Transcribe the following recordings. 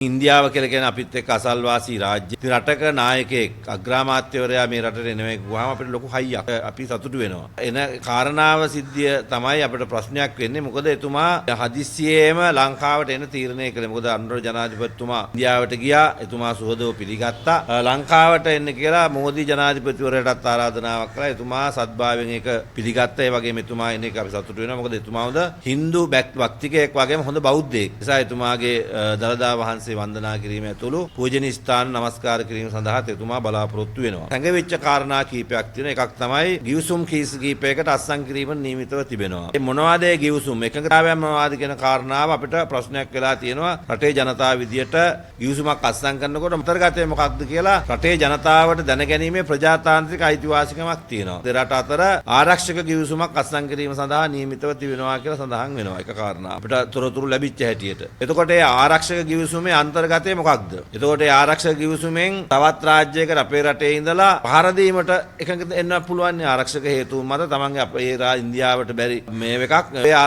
ඉන්දියාව කියලා කියන අපිත් එක්ක අසල්වාසී රාජ්‍ය. ඉතින් රටක නායකයෙක් අග්‍රාමාත්‍යවරයා මේ රටට එනවා කියුවාම අපිට ලොකු හයියක්. අපි සතුටු වෙනවා. එන කාරණාව සිද්ධිය තමයි අපිට ප්‍රශ්නයක් වෙන්නේ. මොකද එතුමා හදිස්සියේම ලංකාවට එන තීරණය කළේ. මොකද අනුර ජනාධිපතිතුමා ඉන්දියාවට ගියා. එතුමා සුහදව පිළිගත්තා. ලංකාවට එන්න කියලා මෝදි ජනාධිපතිවරයාටත් ආරාධනාවක් කළා. එතුමා සත්භාවයෙන් ඒක පිළිගත්තා. ඒ වගේම එතුමා එන එක අපි සතුටු වෙනවා. මොකද එතුමා හොඳ Hindu භක්තිකයෙක් වගේම හොඳ බෞද්ධයෙක්. ඒ නිසා එතුමාගේ දළදා වහන්සේ වන්දනා කිරීම ඇතුළු පූජනීය ස්ථාන නමස්කාර කිරීම සඳහා එතුමා බලාපොරොත්තු වෙනවා. සංගවිච්ච කාරණා කීපයක් තියෙනවා. එකක් තමයි ගිවිසුම් කීපයකට අත්සන් කිරීම නියමිතව තිබෙනවා. මේ මොනවාද ඒ ගිවිසුම්? එකඟතාවයන් මොනවාද කියන කාරණාව අපිට ප්‍රශ්නයක් වෙලා තියෙනවා. රටේ ජනතාව විදියට ගිවිසුමක් අත්සන් කරනකොට අන්තර්ගතය මොකක්ද කියලා රටේ ජනතාවට දැනගැනීමේ ප්‍රජාතාන්ත්‍රික අයිතිවාසිකමක් තියෙනවා. දෙරට අතර ආරක්ෂක ගිවිසුමක් අත්සන් කිරීම සඳහා නියමිතව තිබෙනවා කියලා සඳහන් වෙනවා. එක කාරණා අපිට තොරතුරු ලැබිච්ච හැටියට. එතකොට ඒ ආරක්ෂක ගිවිසුමේ අන්තර්ගතය මොකක්ද? එතකොට ඒ ආරක්ෂක ගිවිසුමෙන් තවත් රාජ්‍යයකට අපේ රටේ ඉඳලා පහර දීමට එකඟ වෙන්න පුළුවන් ආරක්ෂක හේතුන් මත තමන්ගේ අපේ ඉන්දියාවට බැරි මේ එකක්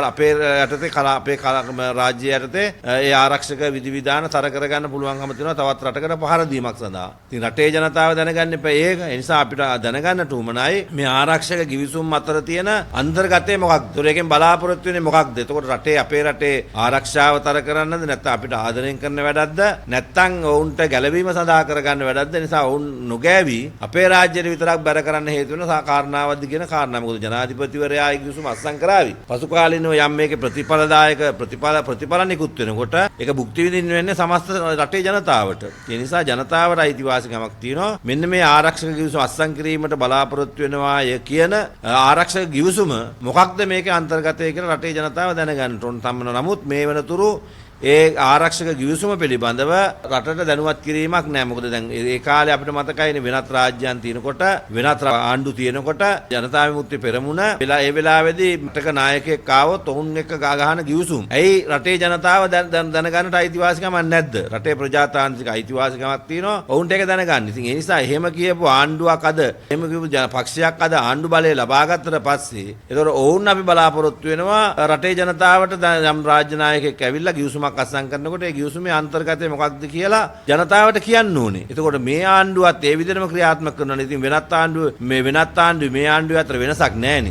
අපේ යටතේ අපේ රාජ්‍ය යටතේ ඒ ආරක්ෂක විධිවිධාන තර කරගන්න පුළුවන්කම තියෙනවා තවත් රටකට පහර දීමක් සඳහා. ඉතින් රටේ ජනතාව දැනගන්න එපා ඒක. ඒ නිසා අපිට දැනගන්නට උමනයි මේ ආරක්ෂක ගිවිසුම් අතර තියෙන අන්තර්ගතය මොකක්ද? ඒකෙන් බලාපොරොත්තු වෙන්නේ මොකක්ද? එතකොට රටේ අපේ රටේ ආරක්ෂාව තර කරන්නද නැත්නම් අපිට ආදරෙන් කරන වැඩක්ද නැත්නම් ඔවුන්ට ගැළවීම සඳහා කරගන්න වැඩක්ද? නිසා ඔවුන් නොගෑවි අපේ රාජ්‍යයට විතරක් බැර කරන්න හේතු වෙන කාරණාවක්ද කියන කාරණා. මොකද ජනාධිපතිවරයා ගිවිසුම අත්සන් කරાવી. පසු කාලිනව යම් මේකේ ප්‍රතිඵලදායක ප්‍රතිඵල නිකුත් වෙනකොට ඒක භුක්ති විඳින්න වෙන්නේ සමස්ත රටේ ජනතාවට. ඒ නිසා ජනතාවට අයිතිවාසිකමක් තියෙනවා. මෙන්න මේ ආරක්ෂක ගිවිසුම අත්සන් කිරීමට බලාපොරොත්තු වෙනවා කියන ආරක්ෂක ගිවිසුම මොකක්ද මේකේ අන්තර්ගතය කියලා රටේ ජනතාව දැනගන්න ඕන. නමුත් මේ වෙනතුරු ඒ ආරක්ෂක ගිවිසුම පිළිබඳව රටට දැනුවත් කිරීමක් නැහැ. මොකද දැන් ඒ කාලේ අපිට මතකයිනේ වෙනත් රාජ්‍යයන් තියෙනකොට වෙනත් ආණ්ඩු තියෙනකොට ජනතා විමුක්ති පෙරමුණ ඒ වෙලාවේදී රටක නායකයෙක් ආවොත් ඔවුන් එක්ක ගහන ගිවිසුම්. ඇයි රටේ ජනතාව දැනගන්නට අයිතිවාසිකමක් නැද්ද? රටේ ප්‍රජාතාන්ත්‍රික අයිතිවාසිකමක් තියෙනවා. ඔවුන්ට ඒක දැනගන්න. ඉතින් ඒ නිසා එහෙම කියපු ආණ්ඩුවක් එහෙම කියපු පක්ෂයක් ආණ්ඩු බලය ලබා ගත්තට පස්සේ ඒතකොට ඔවුන් අපි බලාපොරොත්තු වෙනවා රටේ ජනතාවට යම් රාජ්‍ය නායකයෙක් ඇවිල්ලා ගිවිසුමක් අත්සන් කරනකොට ඒ ගිවිසුමේ අන්තර්ගතය මොකක්ද කියලා ජනතාවට කියන්න ඕනේ. එතකොට මේ ආණ්ඩුවත් ඒ විදිහටම ක්‍රියාත්මක කරනවා. ඉතින් වෙනත් ආණ්ඩුව මේ ආණ්ඩුව අතර වෙනසක් නැහැනේ.